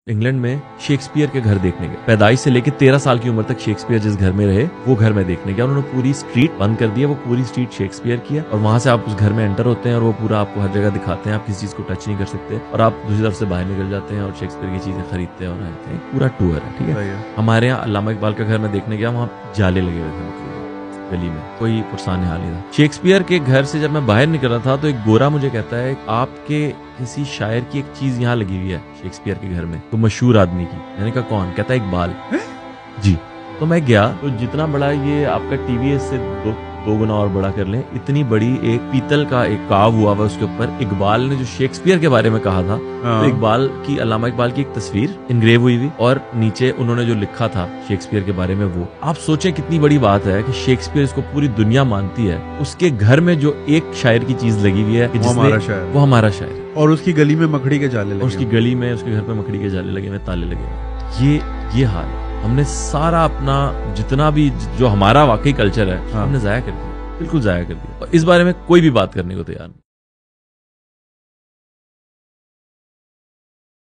England में Shakespeare के घर देखने गए। पैदाइश से लेकर 13 साल की उम्र तक शेक्सपियर जिस घर में रहे वो घर में देखने गया। उन्होंने पूरी स्ट्रीट बंद कर दिया, वो पूरी स्ट्रीट शेक्सपियर की है और वहां से आप उस घर में एंटर होते हैं और वो पूरा आपको हर जगह दिखाते हैं। आप किसी चीज को टच नहीं कर सकते और आप दूसरी तरफ से बाहर निकल जाते हैं और शेक्सपियर की चीजें खरीदते हैं और आते हैं। पूरा टूर है, ठीक है। हमारे यहाँ अल्लामा इकबाल का घर में देखने गया, वहाँ जाले लगे हुए थे गली में, कोई पुरसान हाल नहीं था। शेक्सपियर के घर से जब मैं बाहर निकल रहा था तो एक गोरा मुझे कहता है आपके किसी शायर की एक चीज यहाँ लगी हुई है शेक्सपियर के घर में, तो मशहूर आदमी की। मैंने कहा कौन? कहता है इकबाल। जी। तो मैं गया तो जितना बड़ा ये आपका टीवी है इससे दो गुना और बड़ा कर लें, इतनी बड़ी एक पीतल का एक काव हुआ हुआ उसके ऊपर इकबाल ने जो शेक्सपियर के बारे में कहा था, तो इकबाल की, अल्लामा इकबाल की एक तस्वीर इनग्रेव हुई हुई और नीचे उन्होंने जो लिखा था शेक्सपियर के बारे में वो। आप सोचें कितनी बड़ी बात है कि शेक्सपियर इसको पूरी दुनिया मानती है, उसके घर में जो एक शायर की चीज लगी हुई है कि वो हमारा शायर, और उसकी गली में मकड़ी के जाले लगे, उसकी गली में उसके घर पे मकड़ी के जाले लगे हुए, ताले लगे हुए। ये हाल है। हमने सारा अपना जितना भी जो हमारा वाकई कल्चर है हमने जाया कर दिया, बिल्कुल जाया कर दिया। और इस बारे में कोई भी बात करने को तैयार नहीं।